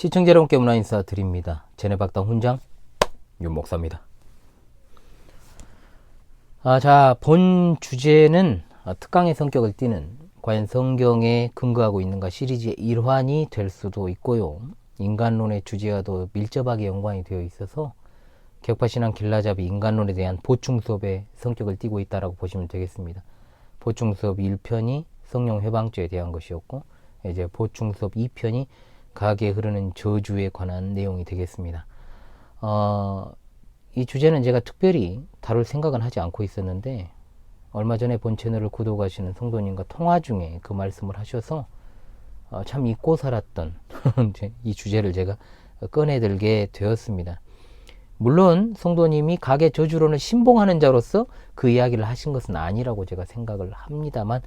시청자 여러분께 문화 인사 드립니다. 제네박당 훈장 윤목사입니다. 자, 본 주제는 특강의 성격을 띠는 과연 성경에 근거하고 있는가 시리즈의 일환이 될 수도 있고요. 인간론의 주제와도 밀접하게 연관이 되어 있어서 격파신앙 길라잡이 인간론에 대한 보충 수업의 성격을 띠고 있다라고 보시면 되겠습니다. 보충 수업 1편이 성령 회방죄에 대한 것이었고, 이제 보충 수업 2편이 가게에 흐르는 저주에 관한 내용이 되겠습니다. 이 주제는 제가 특별히 다룰 생각은 하지 않고 있었는데, 얼마 전에 본 채널을 구독하시는 성도님과 통화 중에 그 말씀을 하셔서 참 잊고 살았던 이 주제를 제가 꺼내들게 되었습니다. 물론 성도님이 가계 저주론을 신봉하는 자로서 그 이야기를 하신 것은 아니라고 제가 생각을 합니다만,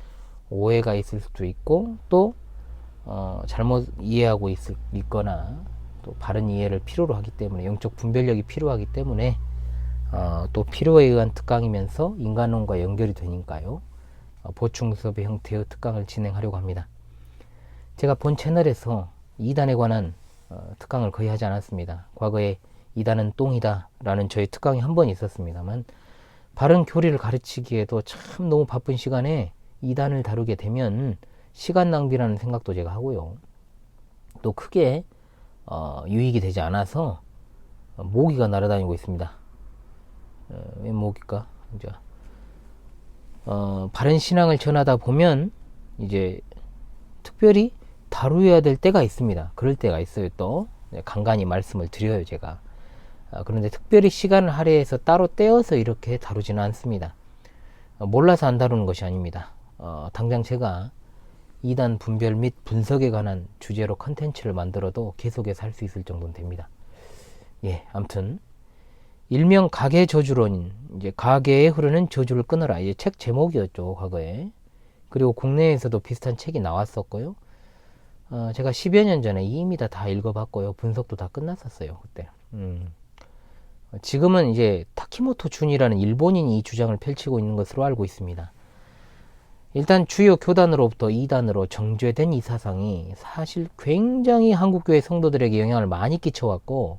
오해가 있을 수도 있고 또 잘못 이해하고 있거나 또 바른 이해를 필요로 하기 때문에, 영적 분별력이 필요하기 때문에 또 필요에 의한 특강이면서 인간론과 연결이 되니까요, 보충 수업의 형태의 특강을 진행하려고 합니다. 제가 본 채널에서 이단에 관한 특강을 거의 하지 않았습니다. 과거에 이단은 똥이다 라는 저의 특강이 한 번 있었습니다만, 바른 교리를 가르치기에도 참 너무 바쁜 시간에 이단을 다루게 되면 시간 낭비라는 생각도 제가 하고요, 또 크게 유익이 되지 않아서 모기가 날아다니고 있습니다. 왜 모기일까? 바른 신앙을 전하다 보면 이제 특별히 다루어야 될 때가 있습니다. 그럴 때가 있어요. 또 간간히 말씀을 드려요, 제가. 그런데 특별히 시간을 할애해서 따로 떼어서 이렇게 다루지는 않습니다. 몰라서 안 다루는 것이 아닙니다. 당장 제가 이단 분별 및 분석에 관한 주제로 컨텐츠를 만들어도 계속해서 할 수 있을 정도는 됩니다. 아무튼 일명 가계 저주론, 이제 가계에 흐르는 저주를 끊어라, 이제 책 제목이었죠, 과거에. 그리고 국내에서도 비슷한 책이 나왔었고요. 제가 10여 년 전에 이미 다 읽어봤고요. 분석도 다 끝났었어요, 그때. 지금은 이제 타키모토 준이라는 일본인이 이 주장을 펼치고 있는 것으로 알고 있습니다. 일단 주요 교단으로부터 이단으로 정죄된 이 사상이 사실 굉장히 한국교회 성도들에게 영향을 많이 끼쳐왔고,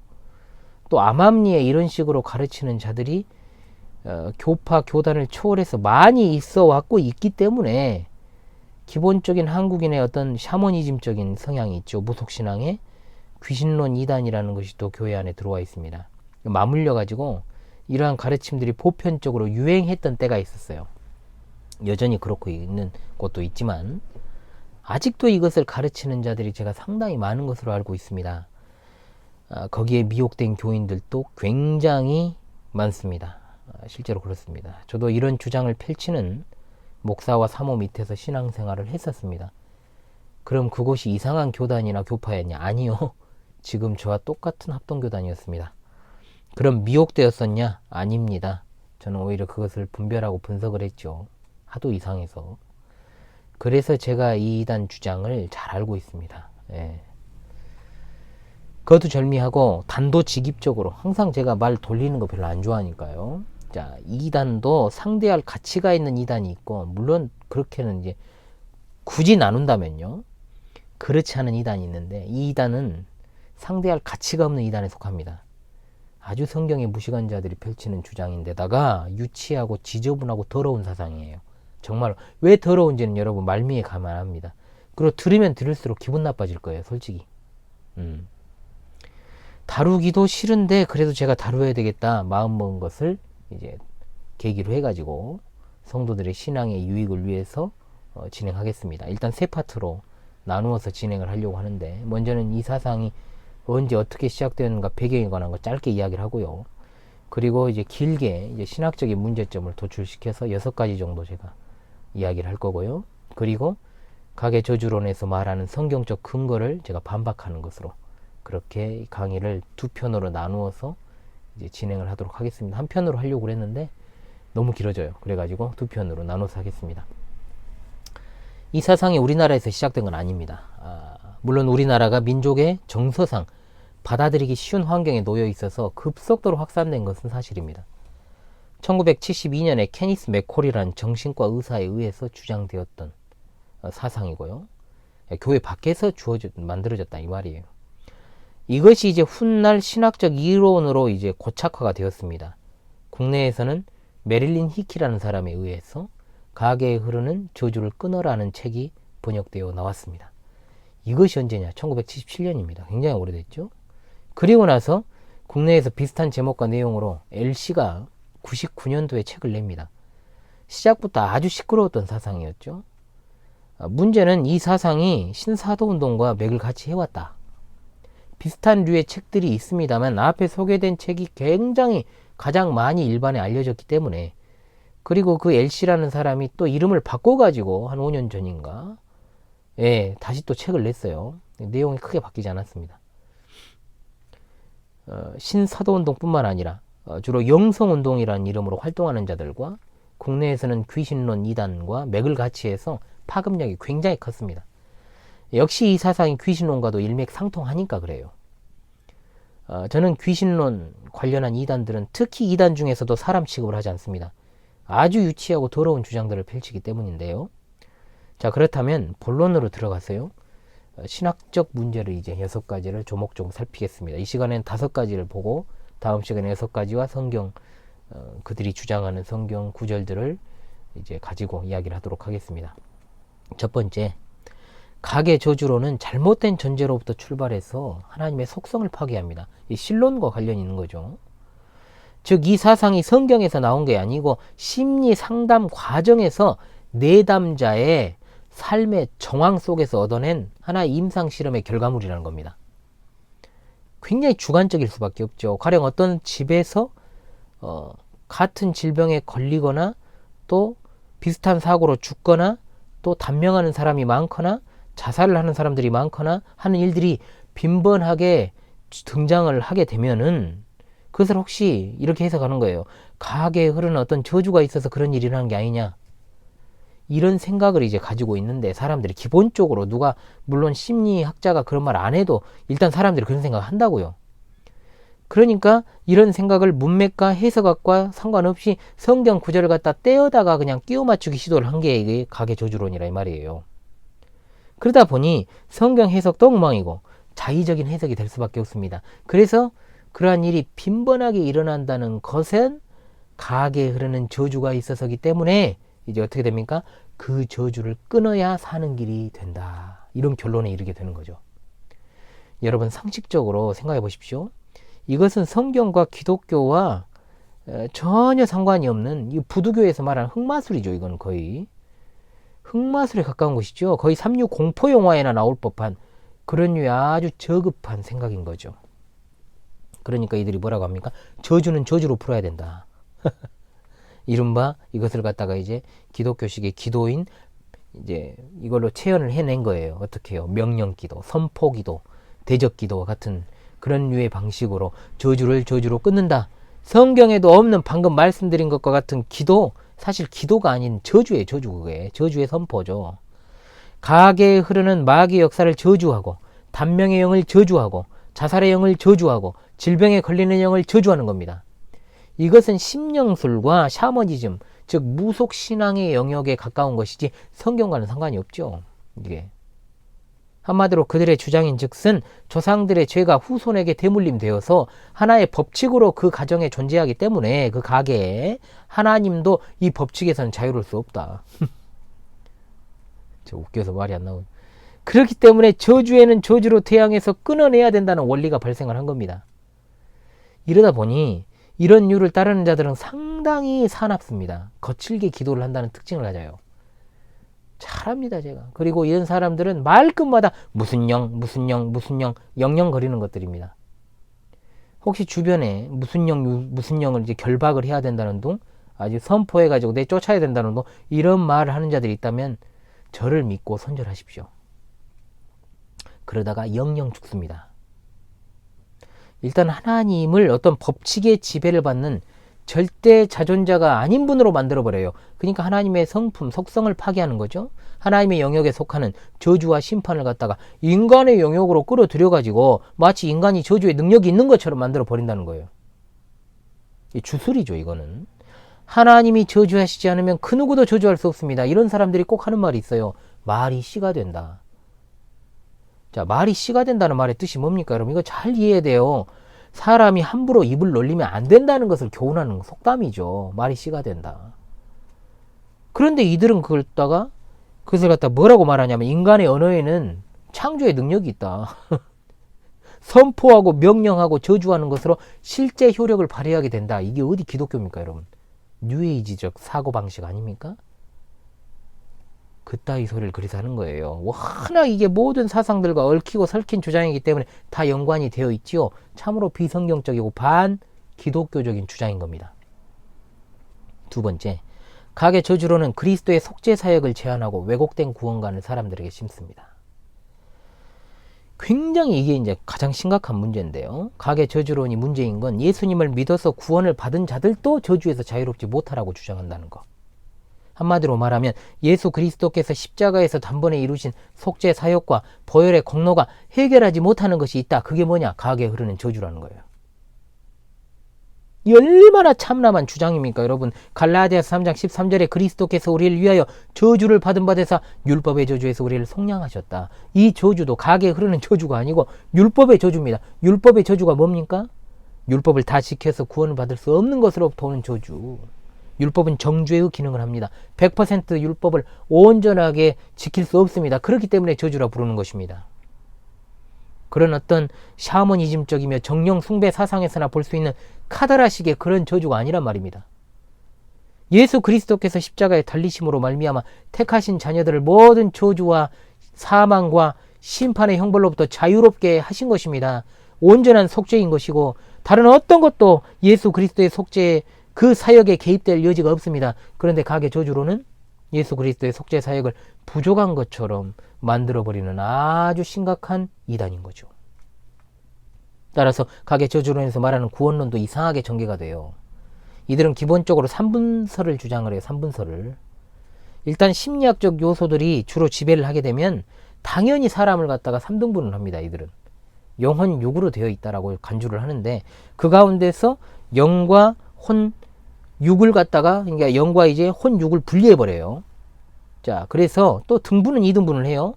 또 암암리에 이런 식으로 가르치는 자들이 교파 교단을 초월해서 많이 있어 왔고 있기 때문에, 기본적인 한국인의 어떤 샤머니즘적인 성향이 있죠. 무속신앙에 귀신론 이단이라는 것이 또 교회 안에 들어와 있습니다. 맞물려 가지고 이러한 가르침들이 보편적으로 유행했던 때가 있었어요. 여전히 그렇고 있는 곳도 있지만, 아직도 이것을 가르치는 자들이 제가 상당히 많은 것으로 알고 있습니다. 거기에 미혹된 교인들도 굉장히 많습니다. 실제로 그렇습니다. 저도 이런 주장을 펼치는 목사와 사모 밑에서 신앙생활을 했었습니다. 그럼 그곳이 이상한 교단이나 교파였냐? 아니요. 지금 저와 똑같은 합동교단이었습니다. 그럼 미혹되었었냐? 아닙니다. 저는 오히려 그것을 분별하고 분석을 했죠. 하도 이상해서. 그래서 제가 이 이단 주장을 잘 알고 있습니다. 거두절미하고 단도직입적으로, 항상 제가 말 돌리는 거 별로 안 좋아하니까요. 자, 이단도 상대할 가치가 있는 이단이 있고, 물론 그렇게는 이제 굳이 나눈다면요, 그렇지 않은 이단이 있는데, 이 이단은 상대할 가치가 없는 이단에 속합니다. 아주 성경의 무시간자들이 펼치는 주장인데다가 유치하고 지저분하고 더러운 사상이에요. 정말 왜 더러운지는 여러분 말미에 감안합니다. 그리고 들으면 들을수록 기분 나빠질 거예요, 솔직히. 다루기도 싫은데 그래도 제가 다루어야 되겠다 마음먹은 것을 이제 계기로 해가지고 성도들의 신앙의 유익을 위해서 진행하겠습니다. 일단 세 파트로 나누어서 진행을 하려고 하는데, 먼저는 이 사상이 언제 어떻게 시작되는가 배경에 관한 거 짧게 이야기를 하고요. 그리고 이제 길게 이제 신학적인 문제점을 도출시켜서 6가지 정도 제가 이야기를 할 거고요. 그리고 가계 저주론에서 말하는 성경적 근거를 제가 반박하는 것으로, 그렇게 강의를 2편으로 나누어서 이제 진행을 하도록 하겠습니다. 한 편으로 하려고 그랬는데 너무 길어져요. 그래가지고 2편으로 나눠서 하겠습니다. 이 사상이 우리나라에서 시작된 건 아닙니다. 물론 우리나라가 민족의 정서상 받아들이기 쉬운 환경에 놓여 있어서 급속도로 확산된 것은 사실입니다. 1972년에 케니스 맥콜이라는 정신과 의사에 의해서 주장되었던 사상이고요. 교회 밖에서 만들어졌다 이 말이에요. 이것이 이제 훗날 신학적 이론으로 이제 고착화가 되었습니다. 국내에서는 메릴린 히키라는 사람에 의해서 가계에 흐르는 저주를 끊어라는 책이 번역되어 나왔습니다. 이것이 언제냐? 1977년입니다. 굉장히 오래됐죠. 그리고 나서 국내에서 비슷한 제목과 내용으로 LC가 99년도에 책을 냅니다. 시작부터 아주 시끄러웠던 사상이었죠. 문제는 이 사상이 신사도운동과 맥을 같이 해왔다. 비슷한 류의 책들이 있습니다만 앞에 소개된 책이 굉장히 가장 많이 일반에 알려졌기 때문에, 그리고 그 LC라는 사람이 또 이름을 바꿔가지고 한 5년 전인가 다시 또 책을 냈어요. 내용이 크게 바뀌지 않았습니다. 신사도운동뿐만 아니라 주로 영성운동이라는 이름으로 활동하는 자들과 국내에서는 귀신론 2단과 맥을 같이 해서 파급력이 굉장히 컸습니다. 역시 이 사상이 귀신론과도 일맥상통하니까 그래요. 저는 귀신론 관련한 2단들은 특히 2단 중에서도 사람 취급을 하지 않습니다. 아주 유치하고 더러운 주장들을 펼치기 때문인데요. 자, 그렇다면 본론으로 들어가서요. 신학적 문제를 이제 6가지를 조목조목 살피겠습니다. 이 시간엔 5가지를 보고 다음 시간에 6가지와 성경, 그들이 주장하는 성경 구절들을 이제 가지고 이야기를 하도록 하겠습니다. 첫 번째, 가계 저주로는 잘못된 전제로부터 출발해서 하나님의 속성을 파괴합니다. 이 신론과 관련이 있는 거죠. 즉, 이 사상이 성경에서 나온 게 아니고 심리 상담 과정에서 내담자의 삶의 정황 속에서 얻어낸 하나의 임상 실험의 결과물이라는 겁니다. 굉장히 주관적일 수밖에 없죠. 가령 어떤 집에서 같은 질병에 걸리거나 또 비슷한 사고로 죽거나 또 단명하는 사람이 많거나 자살을 하는 사람들이 많거나 하는 일들이 빈번하게 등장을 하게 되면은 그것을 혹시 이렇게 해석하는 거예요. 가계에 흐르는 어떤 저주가 있어서 그런 일이 일어나는 게 아니냐. 이런 생각을 이제 가지고 있는데, 사람들이 기본적으로 누가, 물론 심리학자가 그런 말 안 해도 일단 사람들이 그런 생각을 한다고요. 그러니까 이런 생각을 문맥과 해석학과 상관없이 성경 구절을 갖다 떼어다가 그냥 끼워 맞추기 시도를 한 게 이게 가계 저주론이라 이 말이에요. 그러다 보니 성경 해석도 엉망이고 자의적인 해석이 될 수밖에 없습니다. 그래서 그러한 일이 빈번하게 일어난다는 것은 가계에 흐르는 저주가 있어서기 때문에 이제 어떻게 됩니까? 그 저주를 끊어야 사는 길이 된다. 이런 결론에 이르게 되는 거죠. 여러분, 상식적으로 생각해 보십시오. 이것은 성경과 기독교와 전혀 상관이 없는 이 부두교에서 말하는 흑마술이죠. 이건 거의 흑마술에 가까운 것이죠. 거의 36 공포 영화에나 나올 법한 그런 류의 아주 저급한 생각인 거죠. 그러니까 이들이 뭐라고 합니까? 저주는 저주로 풀어야 된다. 이른바 이것을 갖다가 이제 기독교식의 기도인 이제 이걸로 체현을 해낸 거예요. 어떻게 해요? 명령기도, 선포기도, 대적기도와 같은 그런 류의 방식으로 저주를 저주로 끊는다. 성경에도 없는 방금 말씀드린 것과 같은 기도, 사실 기도가 아닌 저주예요. 저주. 그게 저주의 선포죠. 가계에 흐르는 마귀의 역사를 저주하고, 단명의 영을 저주하고, 자살의 영을 저주하고, 질병에 걸리는 영을 저주하는 겁니다. 이것은 심령술과 샤머니즘, 즉 무속신앙의 영역에 가까운 것이지 성경과는 상관이 없죠. 이게 한마디로 그들의 주장인 즉슨 조상들의 죄가 후손에게 대물림 되어서 하나의 법칙으로 그 가정에 존재하기 때문에 그 가게에 하나님도 이 법칙에서는 자유로울 수 없다. 저 웃겨서 말이 안 나오네. 그렇기 때문에 저주에는 저주로 태양에서 끊어내야 된다는 원리가 발생을 한 겁니다. 이러다 보니 이런 류를 따르는 자들은 상당히 사납습니다. 거칠게 기도를 한다는 특징을 가져요. 잘합니다, 제가. 그리고 이런 사람들은 말끝마다 무슨 영, 무슨 영, 무슨 영, 영영거리는 것들입니다. 혹시 주변에 무슨 영을 이제 결박을 해야 된다는 둥, 아주 선포해가지고 내쫓아야 된다는 둥, 이런 말을 하는 자들이 있다면 저를 믿고 손절하십시오. 그러다가 영영 죽습니다. 일단 하나님을 어떤 법칙의 지배를 받는 절대 자존자가 아닌 분으로 만들어버려요. 그러니까 하나님의 성품, 속성을 파괴하는 거죠. 하나님의 영역에 속하는 저주와 심판을 갖다가 인간의 영역으로 끌어들여가지고 마치 인간이 저주의 능력이 있는 것처럼 만들어버린다는 거예요. 이 주술이죠, 이거는. 하나님이 저주하시지 않으면 그 누구도 저주할 수 없습니다. 이런 사람들이 꼭 하는 말이 있어요. 말이 씨가 된다. 자, 말이 씨가 된다는 말의 뜻이 뭡니까? 여러분, 이거 잘 이해해야 돼요. 사람이 함부로 입을 놀리면 안 된다는 것을 교훈하는 속담이죠. 말이 씨가 된다. 그런데 이들은 그것을 갖다 뭐라고 말하냐면, 인간의 언어에는 창조의 능력이 있다. 선포하고 명령하고 저주하는 것으로 실제 효력을 발휘하게 된다. 이게 어디 기독교입니까, 여러분? 뉴에이지적 사고방식 아닙니까? 그따위 소리를 그래서 하는 거예요. 워낙 이게 모든 사상들과 얽히고 설킨 주장이기 때문에 다 연관이 되어 있지요. 참으로 비성경적이고 반기독교적인 주장인 겁니다. 두 번째, 각의 저주로는 그리스도의 속죄 사역을 제한하고 왜곡된 구원관을 사람들에게 심습니다. 굉장히 이게 이제 가장 심각한 문제인데요. 각의 저주론이 문제인 건 예수님을 믿어서 구원을 받은 자들도 저주에서 자유롭지 못하라고 주장한다는 거. 한마디로 말하면 예수 그리스도께서 십자가에서 단번에 이루신 속죄 사역과 보혈의 공로가 해결하지 못하는 것이 있다. 그게 뭐냐? 각에 흐르는 저주라는 거예요. 이 얼마나 참남한 주장입니까, 여러분? 갈라디아서 3장 13절에 그리스도께서 우리를 위하여 저주를 받은 바 되사 율법의 저주에서 우리를 속량하셨다. 이 저주도 각에 흐르는 저주가 아니고 율법의 저주입니다. 율법의 저주가 뭡니까? 율법을 다 지켜서 구원을 받을 수 없는 것으로부터 오는 저주. 율법은 정죄의 기능을 합니다. 100% 율법을 온전하게 지킬 수 없습니다. 그렇기 때문에 저주라 부르는 것입니다. 그런 어떤 샤머니즘적이며 정령 숭배 사상에서나 볼 수 있는 카다라식의 그런 저주가 아니란 말입니다. 예수 그리스도께서 십자가에 달리심으로 말미암아 택하신 자녀들을 모든 저주와 사망과 심판의 형벌로부터 자유롭게 하신 것입니다. 온전한 속죄인 것이고 다른 어떤 것도 예수 그리스도의 속죄에 그 사역에 개입될 여지가 없습니다. 그런데 각의 저주로는 예수 그리스도의 속죄 사역을 부족한 것처럼 만들어버리는 아주 심각한 이단인 거죠. 따라서 각의 저주론에서 말하는 구원론도 이상하게 전개가 돼요. 이들은 기본적으로 3분설을 주장을 해요. 3분설을. 일단 심리학적 요소들이 주로 지배를 하게 되면 당연히 사람을 갖다가 3등분을 합니다. 이들은. 영혼 육으로 되어 있다라고 간주를 하는데 그 가운데서 영과 혼 육을 갖다가 그러니까 영과 이제 혼 육을 분리해 버려요. 자, 그래서 또 등분은 2등분을 해요.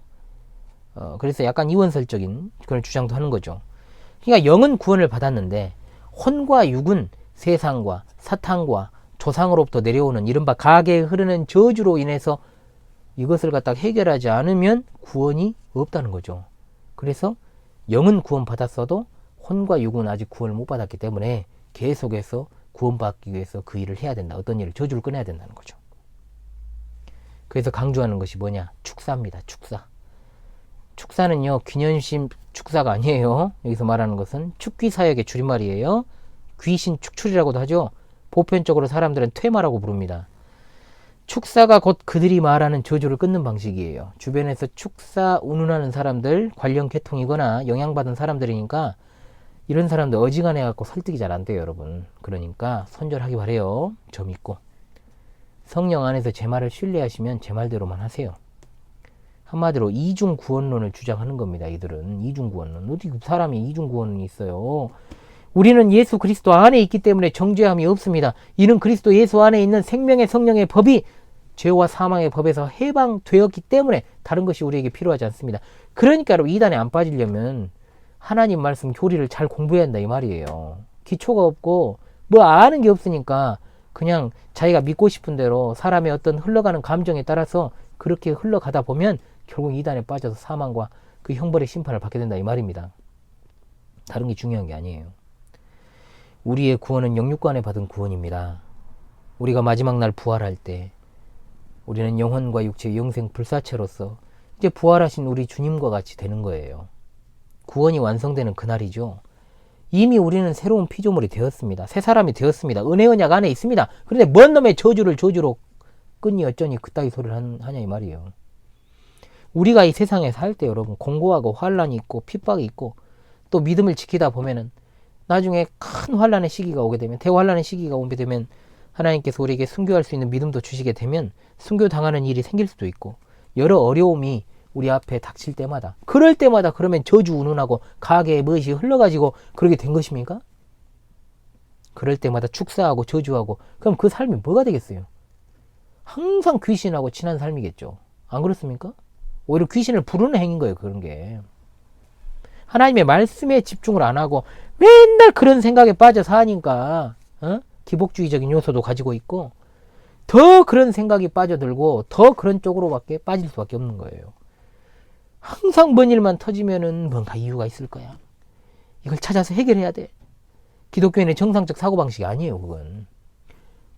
그래서 약간 이원설적인 그런 주장도 하는 거죠. 그러니까 영은 구원을 받았는데 혼과 육은 세상과 사탄과 조상으로부터 내려오는 이른바 각에 흐르는 저주로 인해서 이것을 갖다가 해결하지 않으면 구원이 없다는 거죠. 그래서 영은 구원 받았어도 혼과 육은 아직 구원을 못 받았기 때문에 계속해서 구원받기 위해서 그 일을 해야 된다. 어떤 일을 저주를 끊어야 된다는 거죠. 그래서 강조하는 것이 뭐냐? 축사입니다. 축사. 축사는요, 균현심 축사가 아니에요. 여기서 말하는 것은 축귀사역의 줄임말이에요. 귀신 축출이라고도 하죠. 보편적으로 사람들은 퇴마라고 부릅니다. 축사가 곧 그들이 말하는 저주를 끊는 방식이에요. 주변에서 축사 운운하는 사람들, 관련 계통이거나 영향받은 사람들이니까 이런 사람들 어지간해 갖고 설득이 잘 안 돼요, 여러분. 그러니까 손절하기 바래요. 저 믿고. 성령 안에서 제 말을 신뢰하시면 제 말대로만 하세요. 한마디로 이중구원론을 주장하는 겁니다. 이들은 이중구원론. 어디 사람이 이중구원론이 있어요. 우리는 예수 그리스도 안에 있기 때문에 정죄함이 없습니다. 이는 그리스도 예수 안에 있는 생명의 성령의 법이 죄와 사망의 법에서 해방되었기 때문에 다른 것이 우리에게 필요하지 않습니다. 그러니까 여러분 이단에 안 빠지려면 하나님 말씀 교리를 잘 공부해야 한다 이 말이에요. 기초가 없고 뭐 아는 게 없으니까 그냥 자기가 믿고 싶은 대로 사람의 어떤 흘러가는 감정에 따라서 그렇게 흘러가다 보면 결국 이단에 빠져서 사망과 그 형벌의 심판을 받게 된다 이 말입니다. 다른 게 중요한 게 아니에요. 우리의 구원은 영육간에 받은 구원입니다. 우리가 마지막 날 부활할 때 우리는 영혼과 육체의 영생 불사체로서 이제 부활하신 우리 주님과 같이 되는 거예요. 구원이 완성되는 그날이죠. 이미 우리는 새로운 피조물이 되었습니다. 새 사람이 되었습니다. 은혜 언약 안에 있습니다. 그런데 뭔 놈의 저주를 저주로 끊니 어쩌니 그따위 소리를 하냐 이 말이에요. 우리가 이 세상에 살 때 여러분 공고하고 환란이 있고 핍박이 있고 또 믿음을 지키다 보면은 나중에 큰 환란의 시기가 오게 되면 대환란의 시기가 오게 되면 하나님께서 우리에게 순교할 수 있는 믿음도 주시게 되면 순교당하는 일이 생길 수도 있고 여러 어려움이 우리 앞에 닥칠 때마다 그럴 때마다 그러면 저주 운운하고 가게에 무엇이 흘러가지고 그러게 된 것입니까? 그럴 때마다 축사하고 저주하고 그럼 그 삶이 뭐가 되겠어요? 항상 귀신하고 친한 삶이겠죠. 안 그렇습니까? 오히려 귀신을 부르는 행인 거예요. 그런 게. 하나님의 말씀에 집중을 안 하고 맨날 그런 생각에 빠져 사니까 기복주의적인 요소도 가지고 있고 더 그런 생각이 빠져들고 더 그런 쪽으로밖에 빠질 수밖에 없는 거예요. 항상 뭔 일만 터지면은 뭔가 이유가 있을 거야. 이걸 찾아서 해결해야 돼. 기독교인의 정상적 사고방식이 아니에요. 그건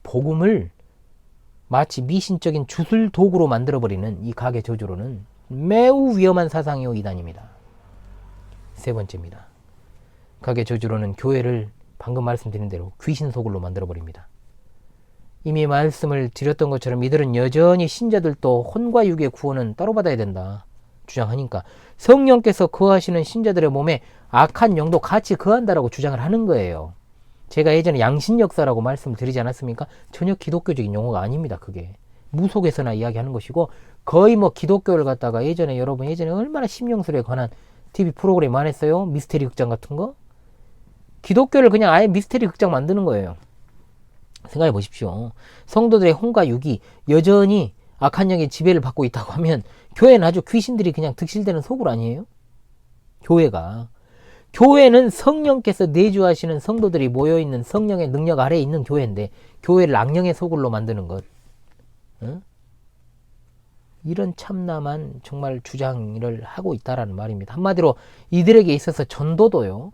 복음을 마치 미신적인 주술 도구로 만들어버리는 이 가계 저주로는 매우 위험한 사상이요 이단입니다. 세 번째입니다. 가계 저주로는 교회를 방금 말씀드린 대로 귀신 소굴로 만들어버립니다. 이미 말씀을 드렸던 것처럼 이들은 여전히 신자들도 혼과 육의 구원은 따로 받아야 된다 주장하니까 성령께서 거하시는 신자들의 몸에 악한 영도 같이 거한다라고 주장을 하는 거예요. 제가 예전에 양신역사라고 말씀드리지 않았습니까? 전혀 기독교적인 용어가 아닙니다. 그게 무속에서나 이야기하는 것이고 거의 뭐 기독교를 갖다가 여러분 예전에 얼마나 심령술에 관한 TV 프로그램 안 했어요? 미스테리 극장 같은 거? 기독교를 그냥 아예 미스테리 극장 만드는 거예요. 생각해 보십시오. 성도들의 혼과 육이 여전히 악한 영의 지배를 받고 있다고 하면 교회는 아주 귀신들이 그냥 득실되는 소굴 아니에요? 교회는 성령께서 내주하시는 성도들이 모여있는 성령의 능력 아래에 있는 교회인데 교회를 악령의 소굴로 만드는 것. 이런 참남한 정말 주장을 하고 있다라는 말입니다. 한마디로 이들에게 있어서 전도도요.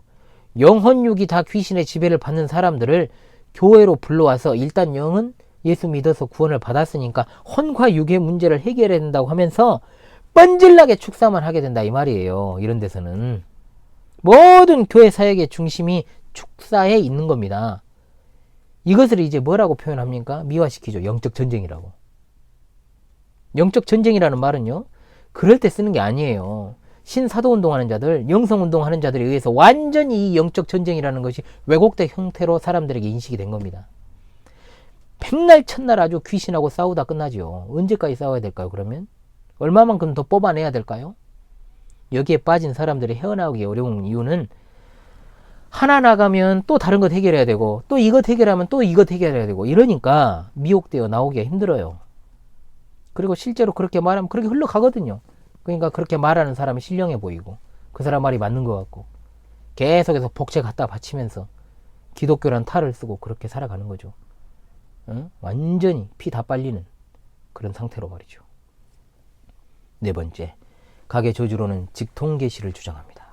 영혼육이 다 귀신의 지배를 받는 사람들을 교회로 불러와서 일단 영은 예수 믿어서 구원을 받았으니까 혼과 육의 문제를 해결해야 된다고 하면서 뻔질나게 축사만 하게 된다 이 말이에요. 이런 데서는 모든 교회 사역의 중심이 축사에 있는 겁니다. 이것을 이제 뭐라고 표현합니까? 미화시키죠. 영적 전쟁이라고. 영적 전쟁이라는 말은요, 그럴 때 쓰는 게 아니에요. 신사도 운동하는 자들, 영성 운동하는 자들에 의해서 완전히 이 영적 전쟁이라는 것이 왜곡된 형태로 사람들에게 인식이 된 겁니다. 백날 첫날 아주 귀신하고 싸우다 끝나죠. 언제까지 싸워야 될까요? 그러면 얼마만큼 더 뽑아내야 될까요? 여기에 빠진 사람들이 헤어나오기 어려운 이유는 하나 나가면 또 다른 것 해결해야 되고 또 이것 해결하면 또 이것 해결해야 되고 이러니까 미혹되어 나오기가 힘들어요. 그리고 실제로 그렇게 말하면 그렇게 흘러가거든요. 그러니까 그렇게 말하는 사람이 신령해 보이고 그 사람 말이 맞는 것 같고 계속해서 복제 갖다 바치면서 기독교란 탈을 쓰고 그렇게 살아가는 거죠. 완전히 피 다 빨리는 그런 상태로 말이죠. 네 번째, 가계 저주로는 직통계시를 주장합니다.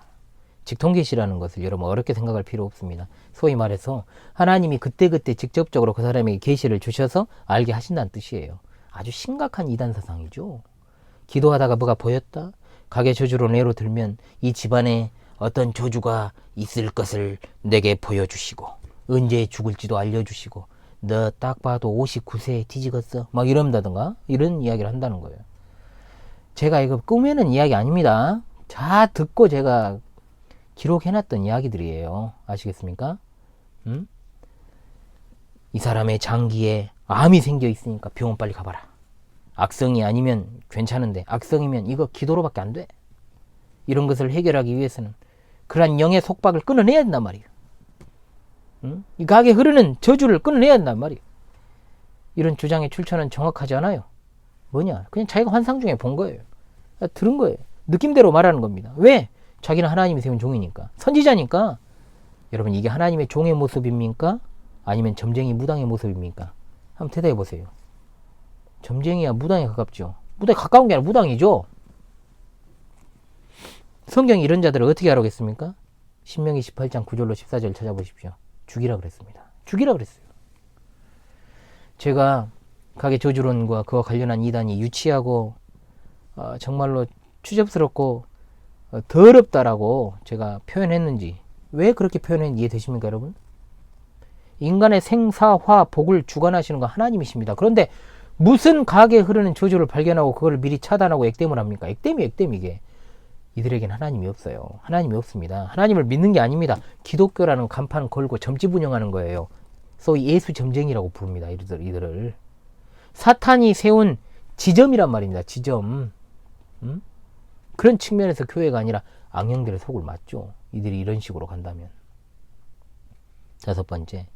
직통계시라는 것을 여러분 어렵게 생각할 필요 없습니다. 소위 말해서 하나님이 그때그때 직접적으로 그 사람에게 계시를 주셔서 알게 하신다는 뜻이에요. 아주 심각한 이단 사상이죠. 기도하다가 뭐가 보였다? 가계 저주로 예로 들면 이 집안에 어떤 저주가 있을 것을 내게 보여주시고 언제 죽을지도 알려주시고 너 딱 봐도 59세에 뒤지겠어 막 이런다든가 이런 이야기를 한다는 거예요. 제가 이거 꾸며낸 이야기 아닙니다. 다 듣고 제가 기록해놨던 이야기들이에요. 아시겠습니까? 이 사람의 장기에 암이 생겨 있으니까 병원 빨리 가봐라. 악성이 아니면 괜찮은데 악성이면 이거 기도로밖에 안 돼. 이런 것을 해결하기 위해서는 그러한 영의 속박을 끊어내야 된단 말이에요. 이 가게 흐르는 저주를 끊어내야 된단 말이에요. 이런 주장의 출처는 정확하지 않아요. 뭐냐? 그냥 자기가 환상 중에 본 거예요. 들은 거예요. 느낌대로 말하는 겁니다. 왜? 자기는 하나님이 세운 종이니까. 선지자니까. 여러분 이게 하나님의 종의 모습입니까? 아니면 점쟁이 무당의 모습입니까? 한번 대답해 보세요. 점쟁이야 무당에 가깝죠. 무당에 가까운 게 아니라 무당이죠. 성경이 이런 자들을 어떻게 하라겠습니까? 신명기 18장 9절로 14절 찾아보십시오. 죽이라 그랬습니다. 죽이라 그랬어요. 제가 가계 저주론과 그와 관련한 이단이 유치하고 정말로 추접스럽고 더럽다라고 제가 표현했는지 왜 그렇게 표현했는지 이해되십니까 여러분? 인간의 생사화 복을 주관하시는 건 하나님이십니다. 그런데 무슨 가게에 흐르는 저주를 발견하고 그걸 미리 차단하고 액땜을 합니까? 액땜이 이게. 이들에겐 하나님이 없어요. 하나님이 없습니다. 하나님을 믿는 게 아닙니다. 기독교라는 간판을 걸고 점집 운영하는 거예요. 소위 예수 점쟁이라고 부릅니다. 이들을. 사탄이 세운 지점이란 말입니다. 지점. 그런 측면에서 교회가 아니라 악령들의 속을 맞죠. 이들이 이런 식으로 간다면. 다섯 번째,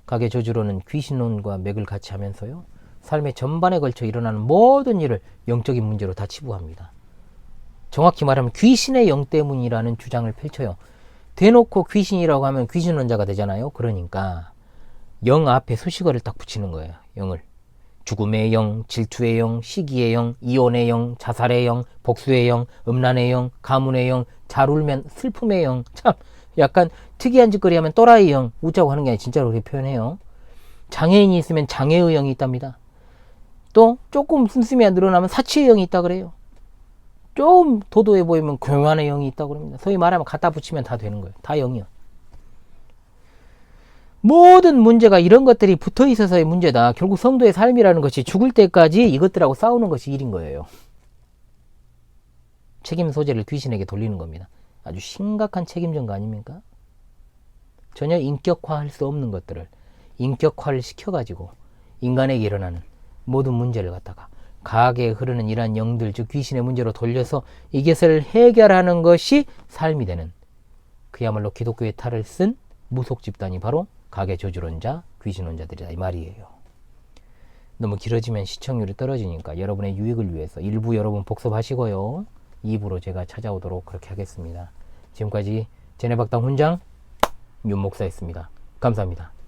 가계 저주로는 귀신론과 맥을 같이 하면서요. 삶의 전반에 걸쳐 일어나는 모든 일을 영적인 문제로 다 치부합니다. 정확히 말하면 귀신의 영 때문이라는 주장을 펼쳐요. 대놓고 귀신이라고 하면 귀신 원자가 되잖아요. 그러니까 영 앞에 수식어를 딱 붙이는 거예요. 영을. 죽음의 영, 질투의 영, 시기의 영, 이혼의 영, 자살의 영, 복수의 영, 음란의 영, 가문의 영, 잘 울면 슬픔의 영. 참 약간 특이한 짓거리 하면 또라이 영, 웃자고 하는 게 아니라 진짜로 그렇게 표현해요. 장애인이 있으면 장애의 영이 있답니다. 또 조금 씀씀이가 늘어나면 사치의 영이 있다 그래요. 좀 도도해 보이면 교만의 영이 있다고 그럽니다. 소위 말하면 갖다 붙이면 다 되는 거예요. 다 영이요. 모든 문제가 이런 것들이 붙어 있어서의 문제다. 결국 성도의 삶이라는 것이 죽을 때까지 이것들하고 싸우는 것이 일인 거예요. 책임 소재를 귀신에게 돌리는 겁니다. 아주 심각한 책임 전가 아닙니까? 전혀 인격화할 수 없는 것들을 인격화를 시켜가지고 인간에게 일어나는 모든 문제를 갖다가 과학에 흐르는 이러한 영들, 즉 귀신의 문제로 돌려서 이것을 해결하는 것이 삶이 되는 그야말로 기독교의 탈을 쓴 무속 집단이 바로 가계 저주론자, 귀신론자들이다 이 말이에요. 너무 길어지면 시청률이 떨어지니까 여러분의 유익을 위해서 일부 여러분 복습하시고요. 2부로 제가 찾아오도록 그렇게 하겠습니다. 지금까지 제네박당 훈장 윤목사였습니다. 감사합니다.